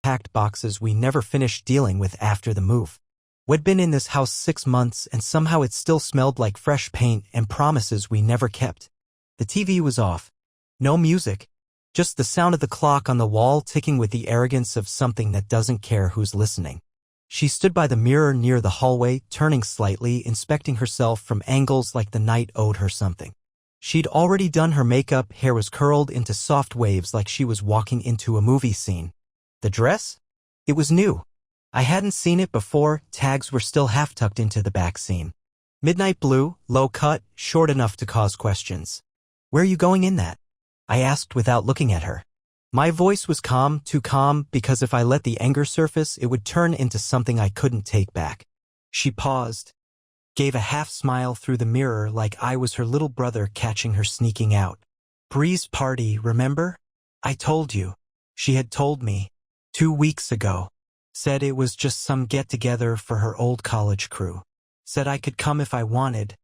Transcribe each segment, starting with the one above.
packed boxes we never finished dealing with after the move. We'd been in this house 6 months and somehow it still smelled like fresh paint and promises we never kept. The TV was off. No music. Just the sound of the clock on the wall ticking with the arrogance of something that doesn't care who's listening. She stood by the mirror near the hallway, turning slightly, inspecting herself from angles like the night owed her something. She'd already done her makeup, hair was curled into soft waves like she was walking into a movie scene. The dress? It was new. I hadn't seen it before, tags were still half tucked into the back seam. Midnight blue, low cut, short enough to cause questions. Where are you going in that? I asked without looking at her. My voice was calm, too calm, because if I let the anger surface, it would turn into something I couldn't take back. She paused, gave a half smile through the mirror like I was her little brother catching her sneaking out. Bree's party, remember? I told you. She had told me. 2 weeks ago. Said it was just some get-together for her old college crew. Said I could come if I wanted,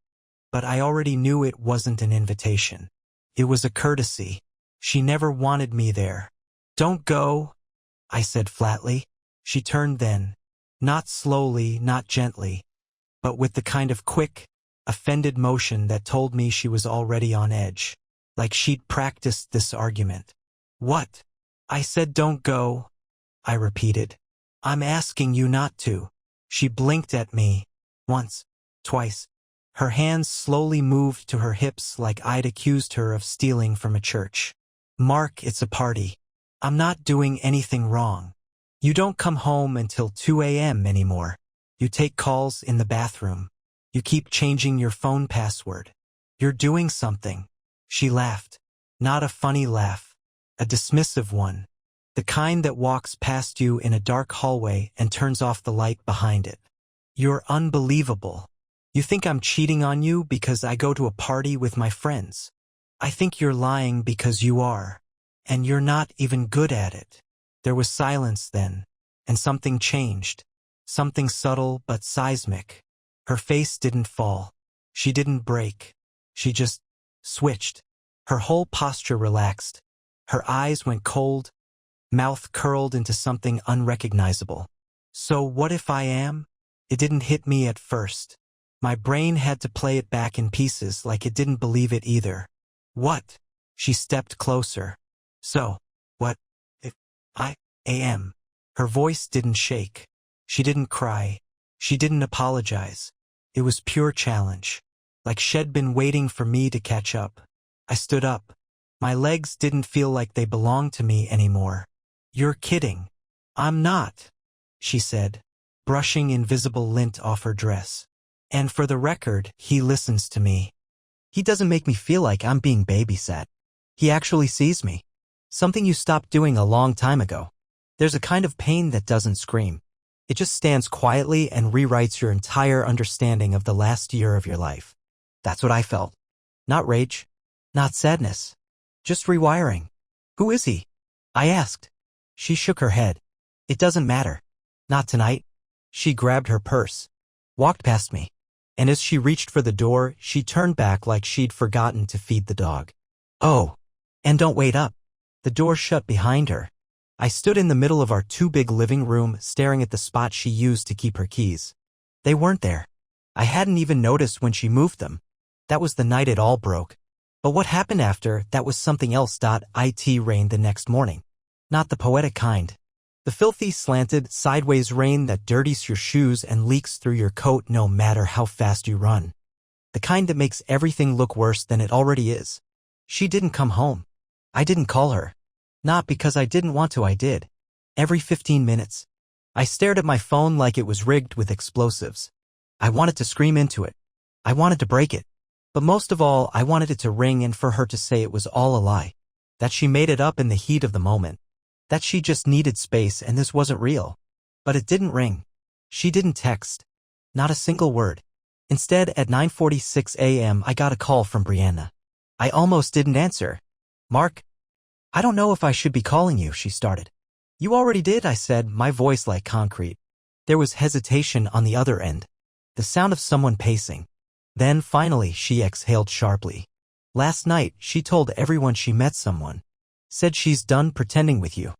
but I already knew it wasn't an invitation. It was a courtesy. She never wanted me there. Don't go, I said flatly. She turned then. Not slowly, not gently, but with the kind of quick, offended motion that told me she was already on edge. Like she'd practiced this argument. What? I said don't go, I repeated. I'm asking you not to. She blinked at me. Once. Twice. Her hands slowly moved to her hips like I'd accused her of stealing from a church. Mark, it's a party. I'm not doing anything wrong. You don't come home until 2 a.m. anymore. You take calls in the bathroom. You keep changing your phone password. You're doing something. She laughed. Not a funny laugh. A dismissive one. The kind that walks past you in a dark hallway and turns off the light behind it. You're unbelievable. You think I'm cheating on you because I go to a party with my friends. I think you're lying because you are. And you're not even good at it. There was silence then, and something changed. Something subtle but seismic. Her face didn't fall. She didn't break. She just switched. Her whole posture relaxed. Her eyes went cold, mouth curled into something unrecognizable. So what if I am? It didn't hit me at first. My brain had to play it back in pieces like it didn't believe it either. What? She stepped closer. So, what if I am? Her voice didn't shake. She didn't cry. She didn't apologize. It was pure challenge. Like she'd been waiting for me to catch up. I stood up. My legs didn't feel like they belonged to me anymore. You're kidding. I'm not, she said, brushing invisible lint off her dress. And for the record, he listens to me. He doesn't make me feel like I'm being babysat. He actually sees me. Something you stopped doing a long time ago. There's a kind of pain that doesn't scream. It just stands quietly and rewrites your entire understanding of the last year of your life. That's what I felt. Not rage. Not sadness. Just rewiring. Who is he? I asked. She shook her head. It doesn't matter. Not tonight. She grabbed her purse. Walked past me. And as she reached for the door, she turned back like she'd forgotten to feed the dog. Oh. And don't wait up. The door shut behind her. I stood in the middle of our too big living room, staring at the spot she used to keep her keys. They weren't there. I hadn't even noticed when she moved them. That was the night it all broke. But what happened after, that was something else. It rained the next morning. Not the poetic kind. The filthy, slanted, sideways rain that dirties your shoes and leaks through your coat no matter how fast you run. The kind that makes everything look worse than it already is. She didn't come home. I didn't call her. Not because I didn't want to, I did. Every 15 minutes. I stared at my phone like it was rigged with explosives. I wanted to scream into it. I wanted to break it. But most of all, I wanted it to ring and for her to say it was all a lie. That she made it up in the heat of the moment. That she just needed space and this wasn't real. But it didn't ring. She didn't text. Not a single word. Instead, at 9:46 a.m., I got a call from Brianna. I almost didn't answer. Mark? I don't know if I should be calling you, she started. You already did, I said, my voice like concrete. There was hesitation on the other end. The sound of someone pacing. Then, finally, she exhaled sharply. Last night, she told everyone she met someone. Said she's done pretending with you.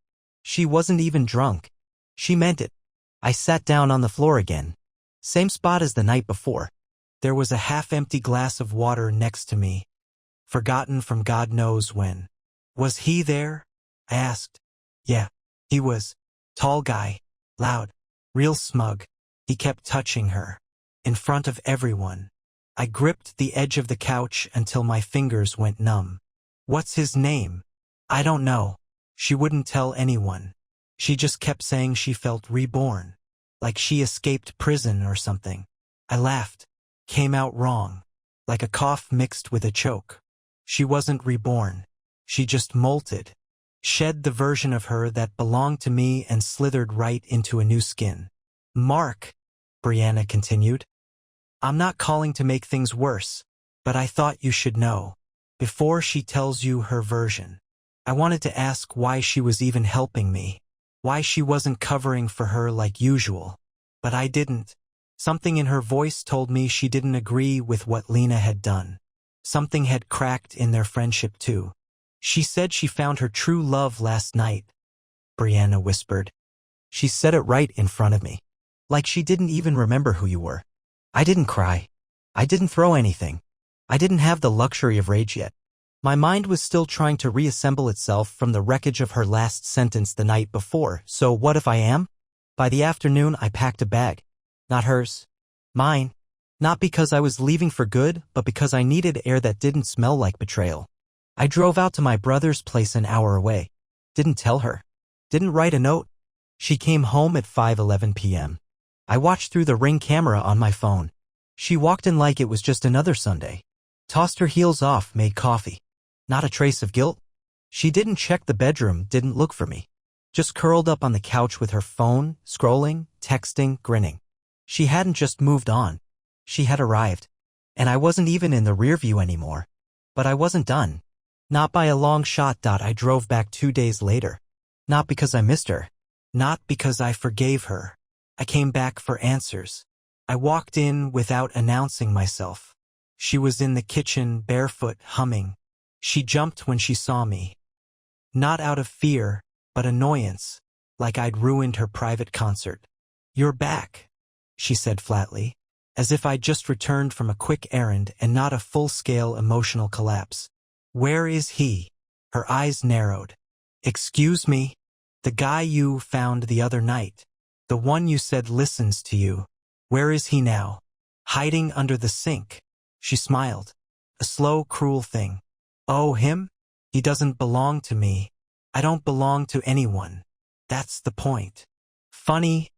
She wasn't even drunk. She meant it. I sat down on the floor again. Same spot as the night before. There was a half-empty glass of water next to me, forgotten from God knows when. Was he there? I asked. Yeah, he was. Tall guy, loud, real smug. He kept touching her. In front of everyone. I gripped the edge of the couch until my fingers went numb. What's his name? I don't know. She wouldn't tell anyone. She just kept saying she felt reborn. Like she escaped prison or something. I laughed. Came out wrong. Like a cough mixed with a choke. She wasn't reborn. She just molted. Shed the version of her that belonged to me and slithered right into a new skin. Mark, Brianna continued. I'm not calling to make things worse, but I thought you should know. Before she tells you her version. I wanted to ask why she was even helping me. Why she wasn't covering for her like usual. But I didn't. Something in her voice told me she didn't agree with what Lena had done. Something had cracked in their friendship too. She said she found her true love last night, Brianna whispered. She said it right in front of me. Like she didn't even remember who you were. I didn't cry. I didn't throw anything. I didn't have the luxury of rage yet. My mind was still trying to reassemble itself from the wreckage of her last sentence the night before, so what if I am? By the afternoon, I packed a bag. Not hers. Mine. Not because I was leaving for good, but because I needed air that didn't smell like betrayal. I drove out to my brother's place an hour away. Didn't tell her. Didn't write a note. She came home at 5:11 p.m. I watched through the Ring camera on my phone. She walked in like it was just another Sunday. Tossed her heels off, made coffee. Not a trace of guilt. She didn't check the bedroom, didn't look for me. Just curled up on the couch with her phone, scrolling, texting, grinning. She hadn't just moved on. She had arrived. And I wasn't even in the rear view anymore. But I wasn't done. Not by a long shot. I drove back 2 days later. Not because I missed her. Not because I forgave her. I came back for answers. I walked in without announcing myself. She was in the kitchen, barefoot, humming. She jumped when she saw me. Not out of fear, but annoyance, like I'd ruined her private concert. You're back, she said flatly, as if I'd just returned from a quick errand and not a full-scale emotional collapse. Where is he? Her eyes narrowed. Excuse me? The guy you found the other night. The one you said listens to you. Where is he now? Hiding under the sink. She smiled. A slow, cruel thing. Oh, him? He doesn't belong to me. I don't belong to anyone. That's the point. Funny,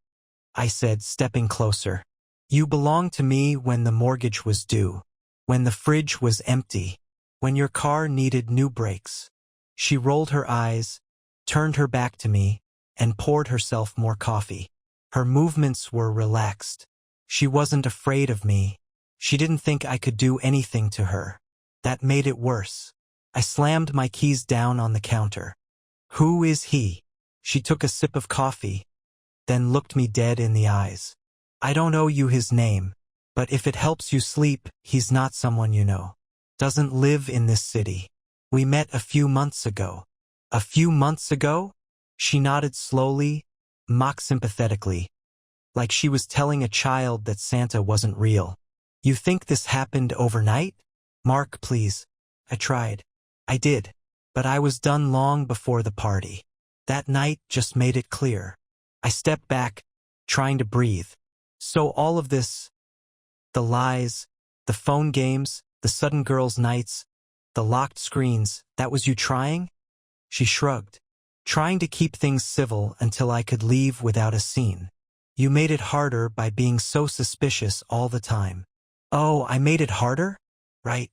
I said, stepping closer. You belonged to me when the mortgage was due. When the fridge was empty. When your car needed new brakes. She rolled her eyes, turned her back to me, and poured herself more coffee. Her movements were relaxed. She wasn't afraid of me. She didn't think I could do anything to her. That made it worse. I slammed my keys down on the counter. Who is he? She took a sip of coffee, then looked me dead in the eyes. I don't owe you his name, but if it helps you sleep, he's not someone you know. Doesn't live in this city. We met a few months ago. A few months ago? She nodded slowly, mock sympathetically, like she was telling a child that Santa wasn't real. You think this happened overnight? Mark, please. I tried. I did. But I was done long before the party. That night just made it clear. I stepped back, trying to breathe. So all of this, the lies, the phone games, the sudden girls' nights, the locked screens, that was you trying? She shrugged. Trying to keep things civil until I could leave without a scene. You made it harder by being so suspicious all the time. Oh, I made it harder? Right.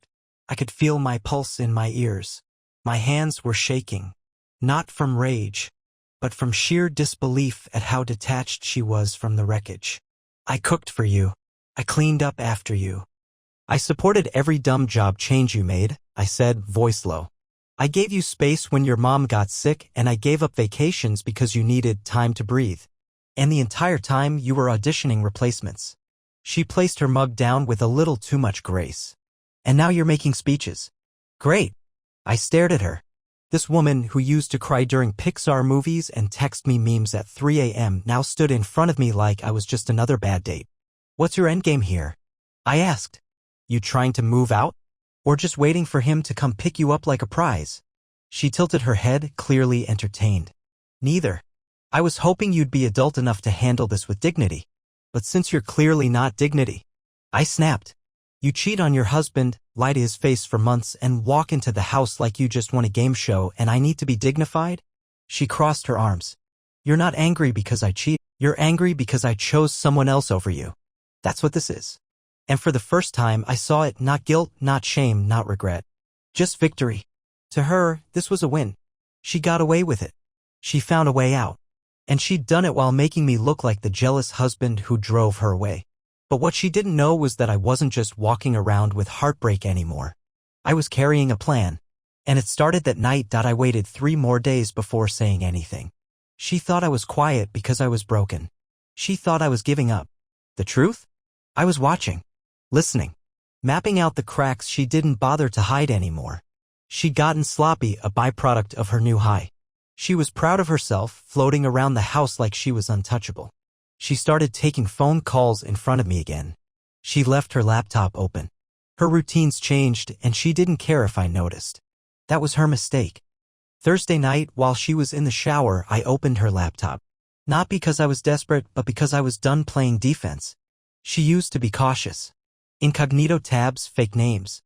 I could feel my pulse in my ears. My hands were shaking. Not from rage, but from sheer disbelief at how detached she was from the wreckage. I cooked for you. I cleaned up after you. I supported every dumb job change you made, I said, voice low. I gave you space when your mom got sick, and I gave up vacations because you needed time to breathe. And the entire time you were auditioning replacements. She placed her mug down with a little too much grace. And now you're making speeches. Great. I stared at her. This woman who used to cry during Pixar movies and text me memes at 3 a.m. now stood in front of me like I was just another bad date. "What's your endgame here?" I asked. "You trying to move out? Or just waiting for him to come pick you up like a prize?" She tilted her head, clearly entertained. "Neither. I was hoping you'd be adult enough to handle this with dignity. But since you're clearly not dignity," I snapped. "You cheat on your husband, lie to his face for months, and walk into the house like you just won a game show and I need to be dignified?" She crossed her arms. "You're not angry because I cheat. You're angry because I chose someone else over you. That's what this is." And for the first time, I saw it, not guilt, not shame, not regret. Just victory. To her, this was a win. She got away with it. She found a way out. And she'd done it while making me look like the jealous husband who drove her away. But what she didn't know was that I wasn't just walking around with heartbreak anymore. I was carrying a plan. And it started that night. I waited 3 more days before saying anything. She thought I was quiet because I was broken. She thought I was giving up. The truth? I was watching. Listening. Mapping out the cracks she didn't bother to hide anymore. She'd gotten sloppy, a byproduct of her new high. She was proud of herself, floating around the house like she was untouchable. She started taking phone calls in front of me again. She left her laptop open. Her routines changed, and she didn't care if I noticed. That was her mistake. Thursday night, while she was in the shower, I opened her laptop. Not because I was desperate, but because I was done playing defense. She used to be cautious. Incognito tabs, fake names.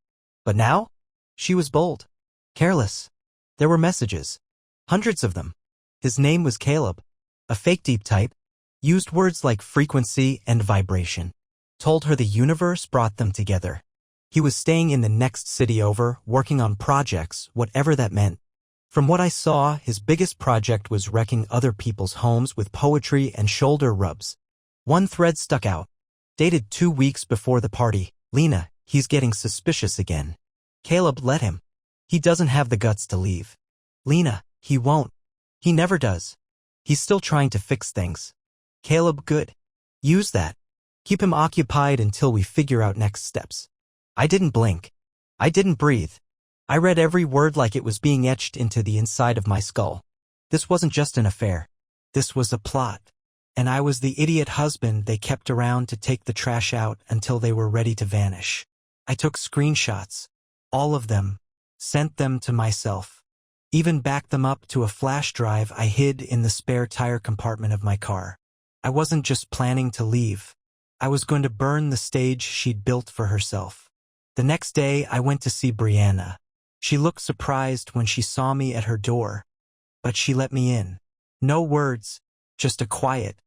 But now? She was bold. Careless. There were messages. Hundreds of them. His name was Caleb. A fake deep type. Used words like frequency and vibration. Told her the universe brought them together. He was staying in the next city over, working on projects, whatever that meant. From what I saw, his biggest project was wrecking other people's homes with poetry and shoulder rubs. One thread stuck out. Dated 2 weeks before the party. "Lena, he's getting suspicious again. Caleb, let him. He doesn't have the guts to leave. Lena, he won't. He never does. He's still trying to fix things. Caleb, good. Use that. Keep him occupied until we figure out next steps." I didn't blink. I didn't breathe. I read every word like it was being etched into the inside of my skull. This wasn't just an affair. This was a plot. And I was the idiot husband they kept around to take the trash out until they were ready to vanish. I took screenshots. All of them. Sent them to myself. Even backed them up to a flash drive I hid in the spare tire compartment of my car. I wasn't just planning to leave. I was going to burn the stage she'd built for herself. The next day, I went to see Brianna. She looked surprised when she saw me at her door. But she let me in. No words, just a quiet,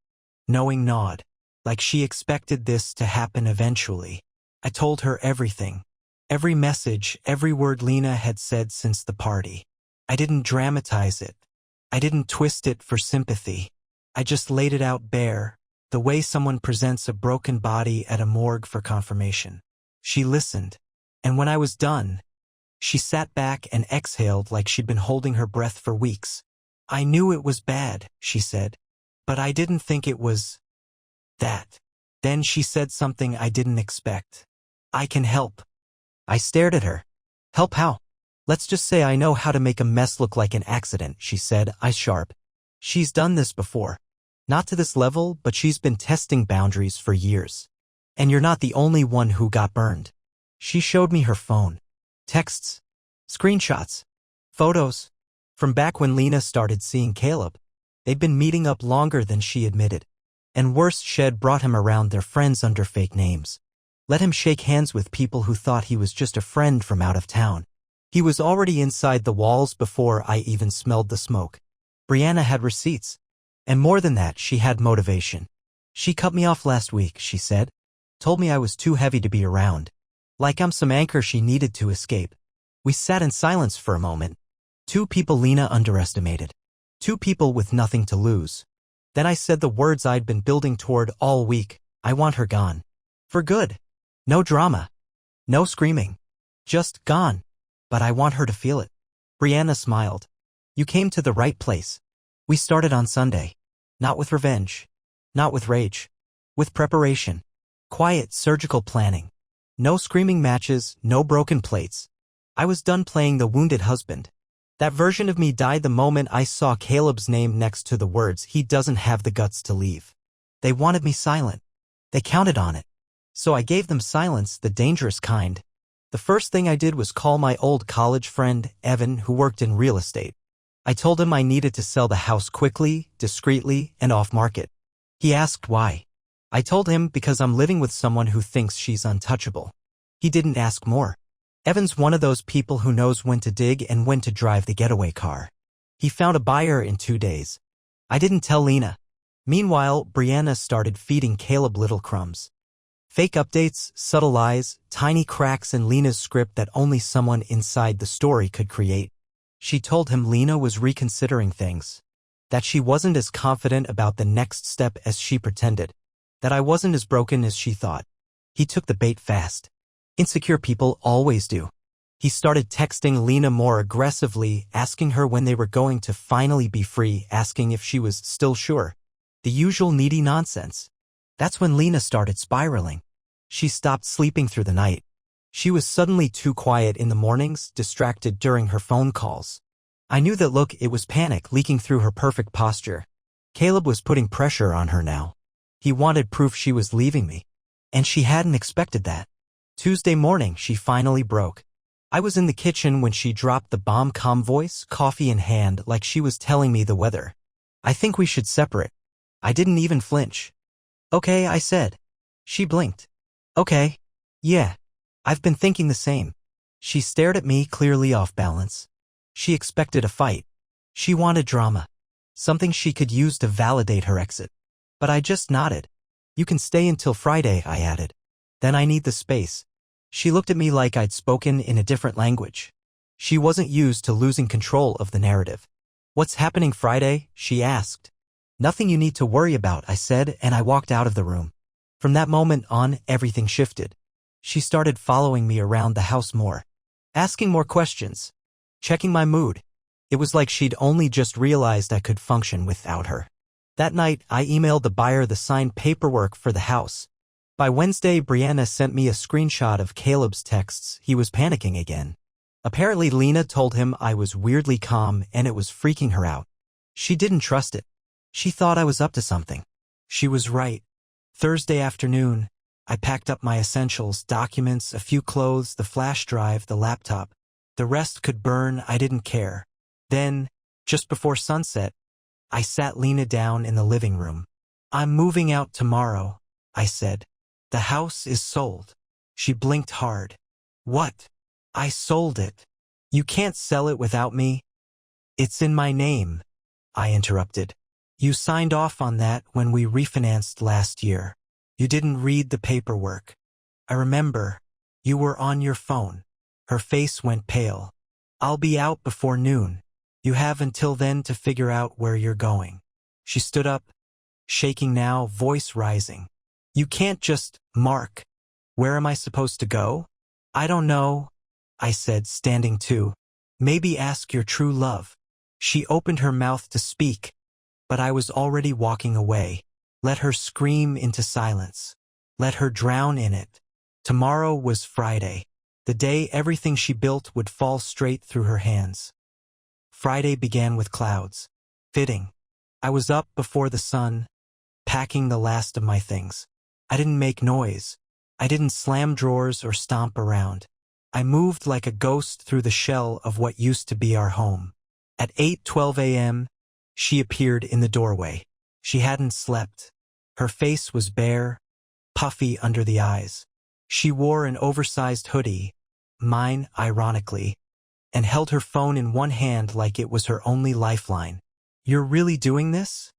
knowing nod, like she expected this to happen eventually. I told her everything. Every message, every word Lena had said since the party. I didn't dramatize it. I didn't twist it for sympathy. I just laid it out bare, the way someone presents a broken body at a morgue for confirmation. She listened, and when I was done, she sat back and exhaled like she'd been holding her breath for weeks. "I knew it was bad," she said, "but I didn't think it was that." Then she said something I didn't expect. "I can help." I stared at her. "Help how?" "Let's just say I know how to make a mess look like an accident," she said, eyes sharp. "She's done this before. Not to this level, but she's been testing boundaries for years. And you're not the only one who got burned." She showed me her phone. Texts. Screenshots. Photos. From back when Lena started seeing Caleb. They'd been meeting up longer than she admitted. And worse, she'd brought him around their friends under fake names. Let him shake hands with people who thought he was just a friend from out of town. He was already inside the walls before I even smelled the smoke. Brianna had receipts. And more than that, she had motivation. "She cut me off last week," she said. "Told me I was too heavy to be around. Like I'm some anchor she needed to escape." We sat in silence for a moment. 2 people Lena underestimated. 2 people with nothing to lose. Then I said the words I'd been building toward all week. I want her gone. For good. No drama. No screaming. Just gone. But I want her to feel it. Brianna smiled. "You came to the right place. We started on Sunday. Not with revenge. Not with rage. With preparation. Quiet, surgical planning. No screaming matches, no broken plates. I was done playing the wounded husband. That version of me died the moment I saw Caleb's name next to the words, "He doesn't have the guts to leave." They wanted me silent. They counted on it. So I gave them silence, the dangerous kind. The first thing I did was call my old college friend, Evan, who worked in real estate. I told him I needed to sell the house quickly, discreetly, and off-market. He asked why. I told him because I'm living with someone who thinks she's untouchable. He didn't ask more. Evan's one of those people who knows when to dig and when to drive the getaway car. He found a buyer in 2 days. I didn't tell Lena. Meanwhile, Brianna started feeding Caleb little crumbs. Fake updates, subtle lies, tiny cracks in Lena's script that only someone inside the story could create. She told him Lena was reconsidering things. That she wasn't as confident about the next step as she pretended. That I wasn't as broken as she thought. He took the bait fast. Insecure people always do. He started texting Lena more aggressively, asking her when they were going to finally be free, asking if she was still sure. The usual needy nonsense. That's when Lena started spiraling. She stopped sleeping through the night. She was suddenly too quiet in the mornings, distracted during her phone calls. I knew that look, it was panic leaking through her perfect posture. Caleb was putting pressure on her now. He wanted proof she was leaving me. And she hadn't expected that. Tuesday morning, she finally broke. I was in the kitchen when she dropped the bomb, calm voice, coffee in hand, like she was telling me the weather. "I think we should separate." I didn't even flinch. "Okay," I said. She blinked. "Okay. Yeah. I've been thinking the same." She stared at me, clearly off balance. She expected a fight. She wanted drama. Something she could use to validate her exit. But I just nodded. "You can stay until Friday," I added. "Then I need the space." She looked at me like I'd spoken in a different language. She wasn't used to losing control of the narrative. "What's happening Friday?" she asked. "Nothing you need to worry about," I said, and I walked out of the room. From that moment on, everything shifted. She started following me around the house more. Asking more questions. Checking my mood. It was like she'd only just realized I could function without her. That night, I emailed the buyer the signed paperwork for the house. By Wednesday, Brianna sent me a screenshot of Caleb's texts. He was panicking again. Apparently, Lena told him I was weirdly calm and it was freaking her out. She didn't trust it. She thought I was up to something. She was right. Thursday afternoon, I packed up my essentials, documents, a few clothes, the flash drive, the laptop. The rest could burn, I didn't care. Then, just before sunset, I sat Lena down in the living room. "I'm moving out tomorrow," I said. "The house is sold." She blinked hard. "What?" "I sold it. You can't sell it without me." "It's in my name," I interrupted. "You signed off on that when we refinanced last year. You didn't read the paperwork. I remember. You were on your phone." Her face went pale. "I'll be out before noon. You have until then to figure out where you're going." She stood up, shaking now, voice rising. "You can't just, Mark. Where am I supposed to go?" "I don't know," I said, standing too. "Maybe ask your true love." She opened her mouth to speak, but I was already walking away. Let her scream into silence. Let her drown in it. Tomorrow was Friday. The day everything she built would fall straight through her hands. Friday began with clouds. Fitting. I was up before the sun, packing the last of my things. I didn't make noise. I didn't slam drawers or stomp around. I moved like a ghost through the shell of what used to be our home. At 8:12 a.m., she appeared in the doorway. She hadn't slept. Her face was bare, puffy under the eyes. She wore an oversized hoodie, mine ironically, and held her phone in one hand like it was her only lifeline. "You're really doing this?"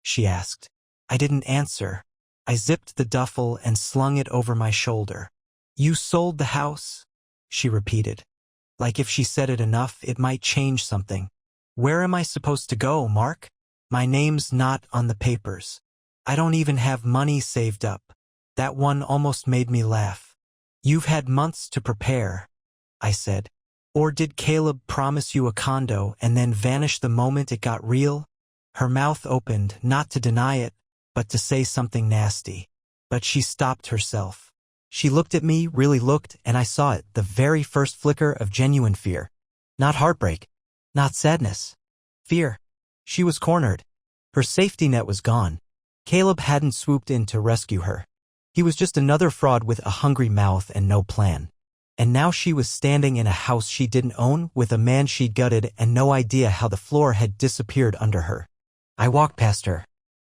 she asked. I didn't answer. I zipped the duffel and slung it over my shoulder. "You sold the house?" she repeated. Like if she said it enough, it might change something. "Where am I supposed to go, Mark? My name's not on the papers. I don't even have money saved up." That one almost made me laugh. "You've had months to prepare," I said. "Or did Caleb promise you a condo and then vanish the moment it got real?" Her mouth opened, not to deny it, but to say something nasty. But she stopped herself. She looked at me, really looked, and I saw it, the very first flicker of genuine fear. Not heartbreak. Not sadness. Fear. She was cornered. Her safety net was gone. Caleb hadn't swooped in to rescue her. He was just another fraud with a hungry mouth and no plan. And now she was standing in a house she didn't own with a man she'd gutted and no idea how the floor had disappeared under her. I walked past her.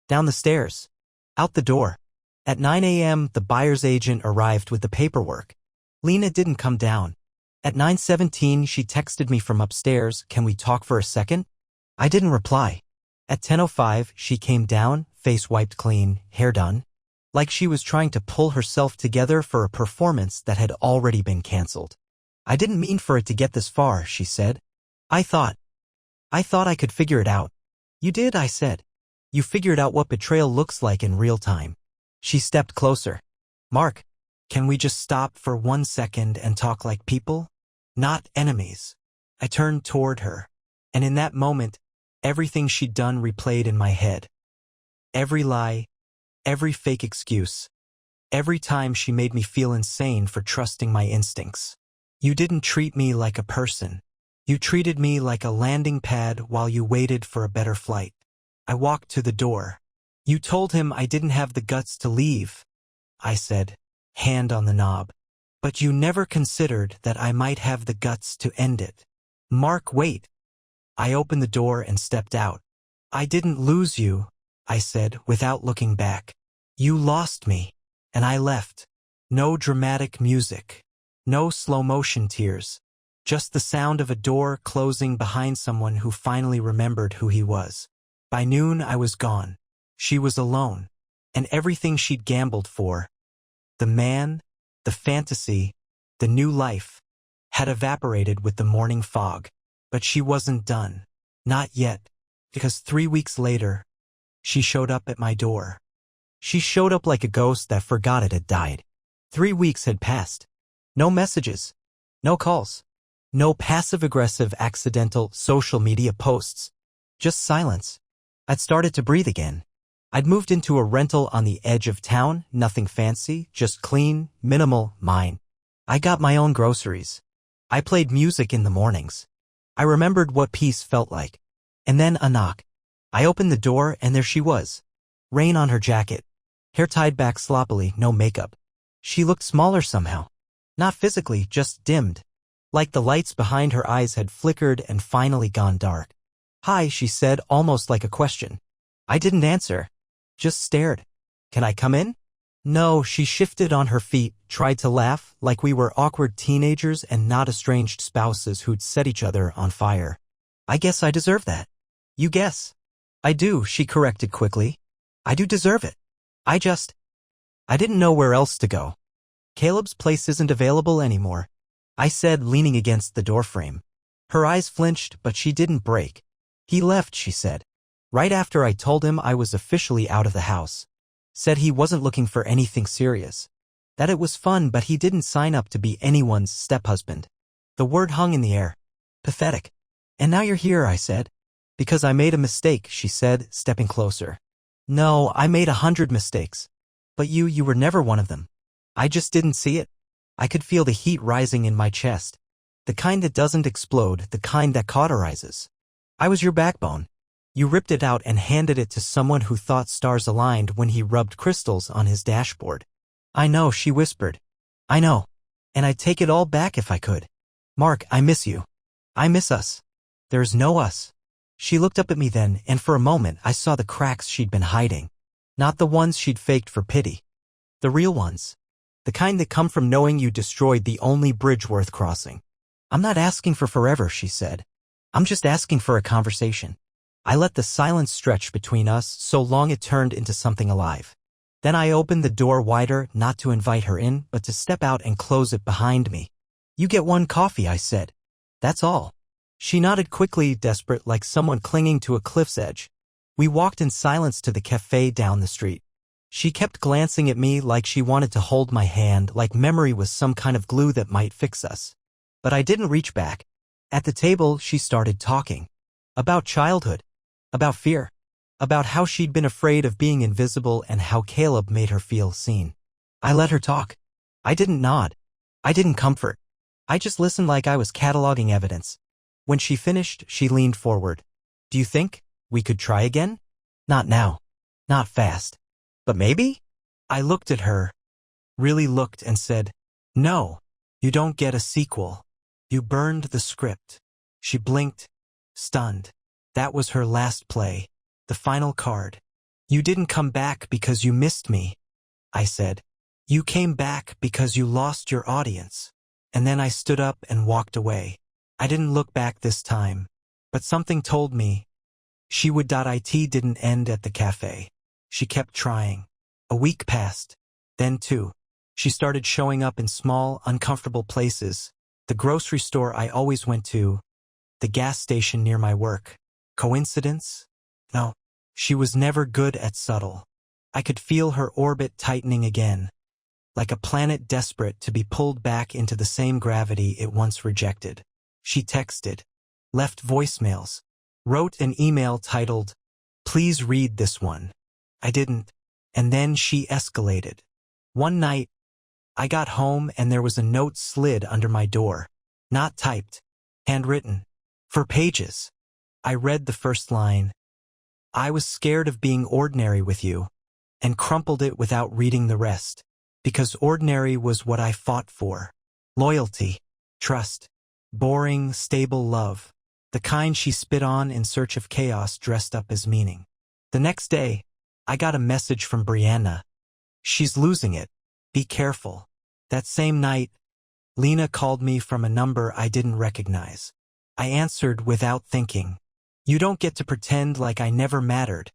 Down the stairs. Out the door. At 9 a.m., the buyer's agent arrived with the paperwork. Lena didn't come down. At 9:17, she texted me from upstairs, "Can we talk for a second?" I didn't reply. At 10:05, she came down, face wiped clean, hair done. Like she was trying to pull herself together for a performance that had already been canceled. "I didn't mean for it to get this far," she said. I thought I could figure it out." "You did," I said. "You figured out what betrayal looks like in real time." She stepped closer. "Mark, can we just stop for 1 second and talk like people? Not enemies." I turned toward her, and in that moment, everything she'd done replayed in my head. Every lie, every fake excuse, every time she made me feel insane for trusting my instincts. "You didn't treat me like a person. You treated me like a landing pad while you waited for a better flight." I walked to the door. "You told him I didn't have the guts to leave," I said, hand on the knob. "But you never considered that I might have the guts to end it." "Mark, wait." I opened the door and stepped out. "I didn't lose you," I said without looking back. "You lost me, and I left." No dramatic music. No slow-motion tears. Just the sound of a door closing behind someone who finally remembered who he was. By noon, I was gone. She was alone. And everything she'd gambled for, the man, the fantasy, the new life, had evaporated with the morning fog. But she wasn't done. Not yet. Because 3 weeks later, she showed up at my door. She showed up like a ghost that forgot it had died. 3 weeks had passed. No messages. No calls. No passive-aggressive accidental social media posts. Just silence. I'd started to breathe again. I'd moved into a rental on the edge of town, nothing fancy, just clean, minimal, mine. I got my own groceries. I played music in the mornings. I remembered what peace felt like. And then a knock. I opened the door and there she was. Rain on her jacket. Hair tied back sloppily, no makeup. She looked smaller somehow. Not physically, just dimmed. Like the lights behind her eyes had flickered and finally gone dark. "Hi," she said, almost like a question. I didn't answer. Just stared. "Can I come in?" No, she shifted on her feet, tried to laugh, like we were awkward teenagers and not estranged spouses who'd set each other on fire. "I guess I deserve that." "You guess." "I do," she corrected quickly. "I do deserve it. I didn't know where else to go." "Caleb's place isn't available anymore," I said, leaning against the doorframe. Her eyes flinched, but she didn't break. "He left," she said. "Right after I told him I was officially out of the house. Said he wasn't looking for anything serious. That it was fun, but he didn't sign up to be anyone's step-husband." The word hung in the air. Pathetic. "And now you're here," I said. "Because I made a mistake," she said, stepping closer. "No, I made 100 mistakes. But you were never one of them. I just didn't see it." I could feel the heat rising in my chest. The kind that doesn't explode, the kind that cauterizes. "I was your backbone. You ripped it out and handed it to someone who thought stars aligned when he rubbed crystals on his dashboard." "I know," she whispered. "I know. And I'd take it all back if I could. Mark, I miss you. I miss us. There's no us." She looked up at me then, and for a moment I saw the cracks she'd been hiding. Not the ones she'd faked for pity. The real ones. The kind that come from knowing you destroyed the only bridge worth crossing. "I'm not asking for forever," she said. "I'm just asking for a conversation." I let the silence stretch between us so long it turned into something alive. Then I opened the door wider, not to invite her in, but to step out and close it behind me. "You get one coffee," I said. "That's all." She nodded quickly, desperate, like someone clinging to a cliff's edge. We walked in silence to the cafe down the street. She kept glancing at me like she wanted to hold my hand, like memory was some kind of glue that might fix us. But I didn't reach back. At the table, she started talking. About childhood. About fear. About how she'd been afraid of being invisible and how Caleb made her feel seen. I let her talk. I didn't nod. I didn't comfort. I just listened like I was cataloging evidence. When she finished, she leaned forward. Do you think we could try again? Not now. Not fast. But maybe? I looked at her, really looked, and said, no, you don't get a sequel. You burned the script. She blinked, stunned. That was her last play, the final card. You didn't come back because you missed me, I said. You came back because you lost your audience. And then I stood up and walked away. I didn't look back this time, but something told me she would. It didn't end at the cafe. She kept trying. A week passed. Then two. She started showing up in small, uncomfortable places. The grocery store I always went to, the gas station near my work. Coincidence? No. She was never good at subtle. I could feel her orbit tightening again, like a planet desperate to be pulled back into the same gravity it once rejected. She texted, left voicemails, wrote an email titled, "Please read this one." I didn't. And then she escalated. One night, I got home and there was a note slid under my door. Not typed. Handwritten. For pages. I read the first line. I was scared of being ordinary with you, and crumpled it without reading the rest, because ordinary was what I fought for. Loyalty. Trust. Boring, stable love. The kind she spit on in search of chaos dressed up as meaning. The next day, I got a message from Brianna. She's losing it. Be careful. That same night, Lena called me from a number I didn't recognize. I answered without thinking. You don't get to pretend like I never mattered,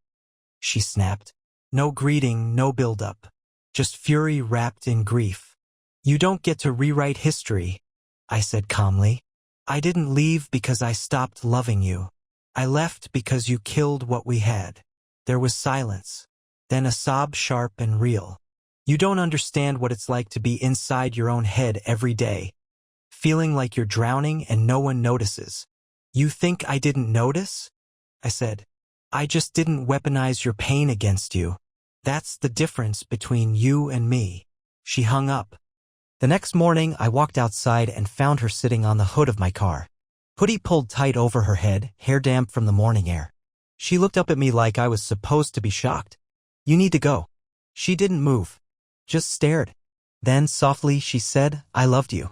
she snapped. No greeting, no build-up. Just fury wrapped in grief. You don't get to rewrite history, I said calmly. I didn't leave because I stopped loving you. I left because you killed what we had. There was silence. Then a sob, sharp and real. You don't understand what it's like to be inside your own head every day, feeling like you're drowning and no one notices. You think I didn't notice? I said. I just didn't weaponize your pain against you. That's the difference between you and me. She hung up. The next morning, I walked outside and found her sitting on the hood of my car. Hoodie pulled tight over her head, hair damp from the morning air. She looked up at me like I was supposed to be shocked. You need to go. She didn't move. Just stared. Then, softly, she said, I loved you.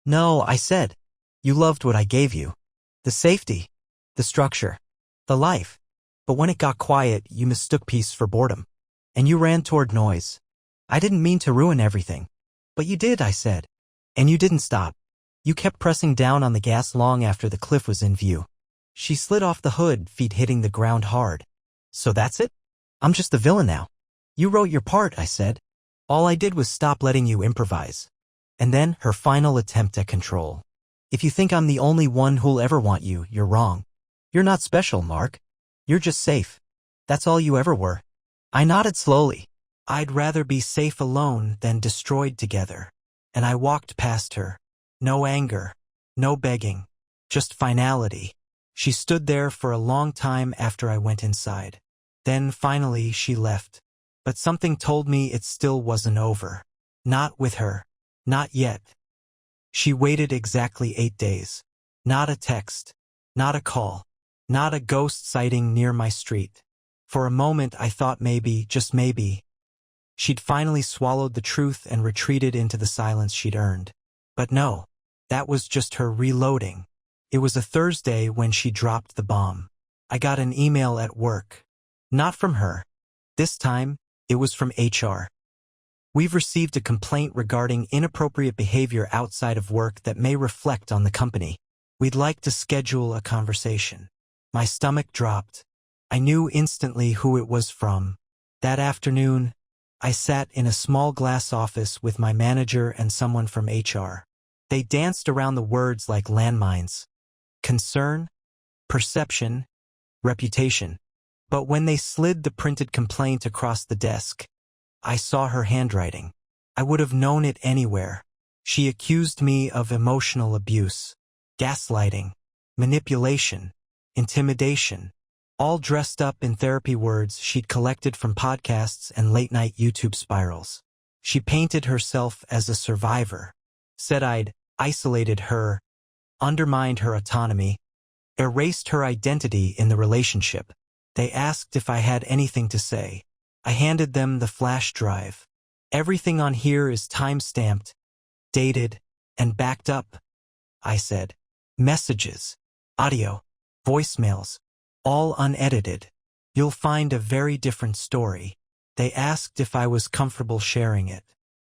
No, I said. You loved what I gave you. The safety. The structure. The life. But when it got quiet, you mistook peace for boredom. And you ran toward noise. I didn't mean to ruin everything. But you did, I said. And you didn't stop. You kept pressing down on the gas long after the cliff was in view. She slid off the hood, feet hitting the ground hard. So that's it? I'm just the villain now. You wrote your part, I said. All I did was stop letting you improvise. And then her final attempt at control. If you think I'm the only one who'll ever want you, you're wrong. You're not special, Mark. You're just safe. That's all you ever were. I nodded slowly. I'd rather be safe alone than destroyed together. And I walked past her. No anger. No begging. Just finality. She stood there for a long time after I went inside. Then finally she left. But something told me it still wasn't over. Not with her. Not yet. She waited exactly 8 days. Not a text. Not a call. Not a ghost sighting near my street. For a moment I thought maybe, just maybe, she'd finally swallowed the truth and retreated into the silence she'd earned. But no, that was just her reloading. It was a Thursday when she dropped the bomb. I got an email at work. Not from her. This time, it was from HR. We've received a complaint regarding inappropriate behavior outside of work that may reflect on the company. We'd like to schedule a conversation. My stomach dropped. I knew instantly who it was from. That afternoon, I sat in a small glass office with my manager and someone from HR. They danced around the words like landmines. Concern, perception, reputation. But when they slid the printed complaint across the desk, I saw her handwriting. I would have known it anywhere. She accused me of emotional abuse, gaslighting, manipulation, intimidation, all dressed up in therapy words she'd collected from podcasts and late-night YouTube spirals. She painted herself as a survivor, said I'd isolated her, undermined her autonomy, erased her identity in the relationship. They asked if I had anything to say. I handed them the flash drive. Everything on here is time-stamped, dated, and backed up, I said. Messages, audio, voicemails, all unedited. You'll find a very different story. They asked if I was comfortable sharing it.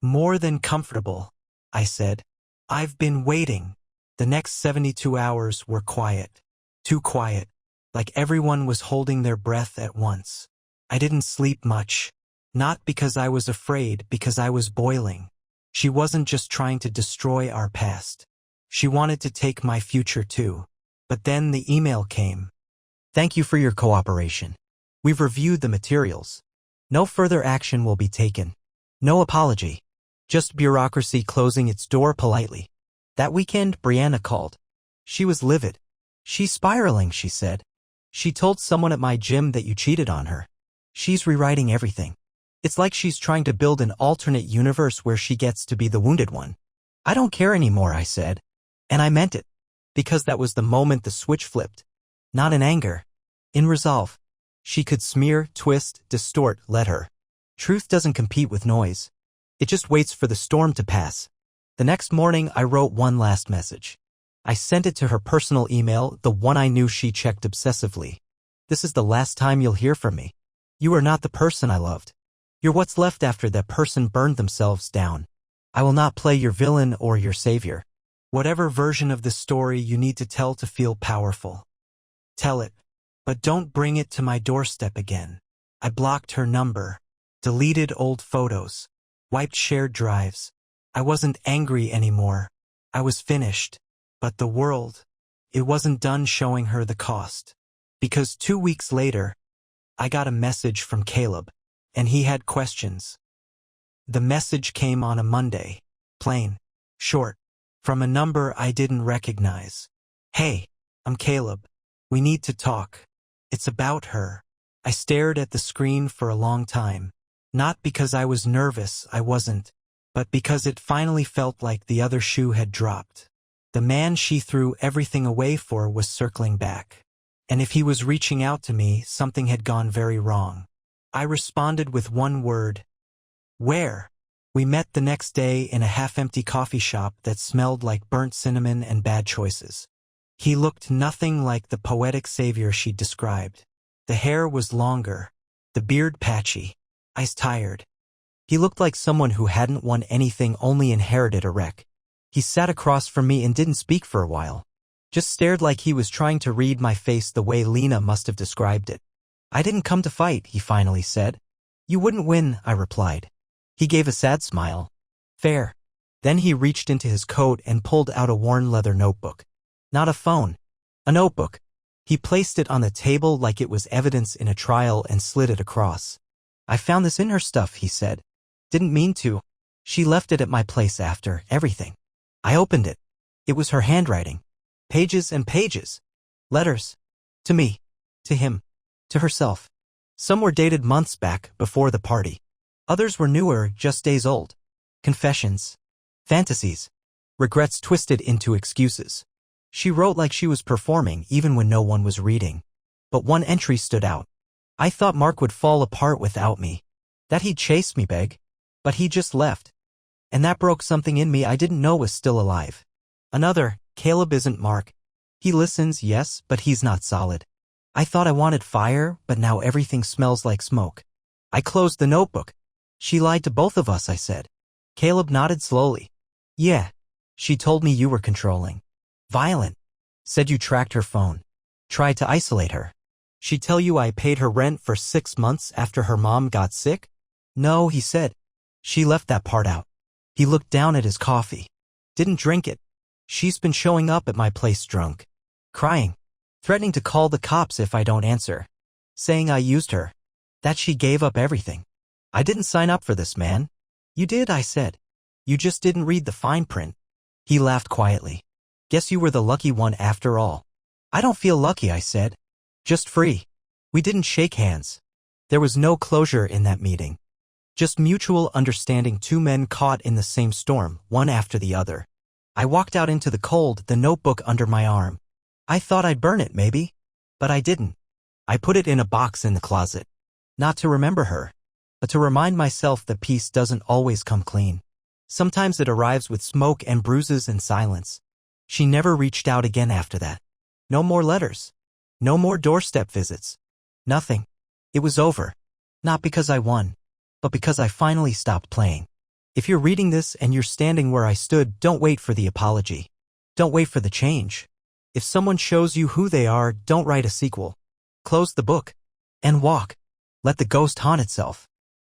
More than comfortable, I said. I've been waiting. The next 72 hours were quiet. Too quiet, like everyone was holding their breath at once. I didn't sleep much. Not because I was afraid, because I was boiling. She wasn't just trying to destroy our past. She wanted to take my future too. But then the email came. Thank you for your cooperation. We've reviewed the materials. No further action will be taken. No apology. Just bureaucracy closing its door politely. That weekend, Brianna called. She was livid. She's spiraling, she said. She told someone at my gym that you cheated on her. She's rewriting everything. It's like she's trying to build an alternate universe where she gets to be the wounded one. I don't care anymore, I said. And I meant it. Because that was the moment the switch flipped. Not in anger. In resolve. She could smear, twist, distort, let her. Truth doesn't compete with noise. It just waits for the storm to pass. The next morning, I wrote one last message. I sent it to her personal email, the one I knew she checked obsessively. This is the last time you'll hear from me. You are not the person I loved. You're what's left after that person burned themselves down. I will not play your villain or your savior. Whatever version of the story you need to tell to feel powerful. Tell it, but don't bring it to my doorstep again. I blocked her number, deleted old photos, wiped shared drives. I wasn't angry anymore. I was finished. But the world, it wasn't done showing her the cost. Because 2 weeks later, I got a message from Caleb, and he had questions. The message came on a Monday, plain, short, from a number I didn't recognize. Hey, I'm Caleb. We need to talk. It's about her. I stared at the screen for a long time. Not because I was nervous, I wasn't, but because it finally felt like the other shoe had dropped. The man she threw everything away for was circling back. And if he was reaching out to me, something had gone very wrong. I responded with one word. Where? We met the next day in a half-empty coffee shop that smelled like burnt cinnamon and bad choices. He looked nothing like the poetic savior she'd described. The hair was longer, the beard patchy, eyes tired. He looked like someone who hadn't won anything, only inherited a wreck. He sat across from me and didn't speak for a while. Just stared like he was trying to read my face the way Lena must have described it. I didn't come to fight, he finally said. You wouldn't win, I replied. He gave a sad smile. Fair. Then he reached into his coat and pulled out a worn leather notebook. Not a phone. A notebook. He placed it on the table like it was evidence in a trial and slid it across. I found this in her stuff, he said. Didn't mean to. She left it at my place after everything. I opened it. It was her handwriting. Pages and pages. Letters. To me. To him. To herself. Some were dated months back, before the party. Others were newer, just days old. Confessions. Fantasies. Regrets twisted into excuses. She wrote like she was performing, even when no one was reading. But one entry stood out. I thought Mark would fall apart without me. That he'd chase me, Beg. But he just left. And that broke something in me I didn't know was still alive. Another, Caleb isn't Mark. He listens, yes, but he's not solid. I thought I wanted fire, but now everything smells like smoke. I closed the notebook. She lied to both of us, I said. Caleb nodded slowly. Yeah. She told me you were controlling. Violent. Said you tracked her phone. Tried to isolate her. She tell you I paid her rent for 6 months after her mom got sick? No, he said. She left that part out. He looked down at his coffee. Didn't drink it. She's been showing up at my place drunk. Crying. Threatening to call the cops if I don't answer. Saying I used her. That she gave up everything. I didn't sign up for this, man. You did, I said. You just didn't read the fine print. He laughed quietly. Guess you were the lucky one after all. I don't feel lucky, I said. Just free. We didn't shake hands. There was no closure in that meeting. Just mutual understanding, two men caught in the same storm, one after the other. I walked out into the cold, the notebook under my arm. I thought I'd burn it, maybe. But I didn't. I put it in a box in the closet. Not to remember her, but to remind myself that peace doesn't always come clean. Sometimes it arrives with smoke and bruises and silence. She never reached out again after that. No more letters. No more doorstep visits. Nothing. It was over. Not because I won, but because I finally stopped playing. If you're reading this and you're standing where I stood, don't wait for the apology. Don't wait for the change. If someone shows you who they are, don't write a sequel. Close the book and walk. Let the ghost haunt itself.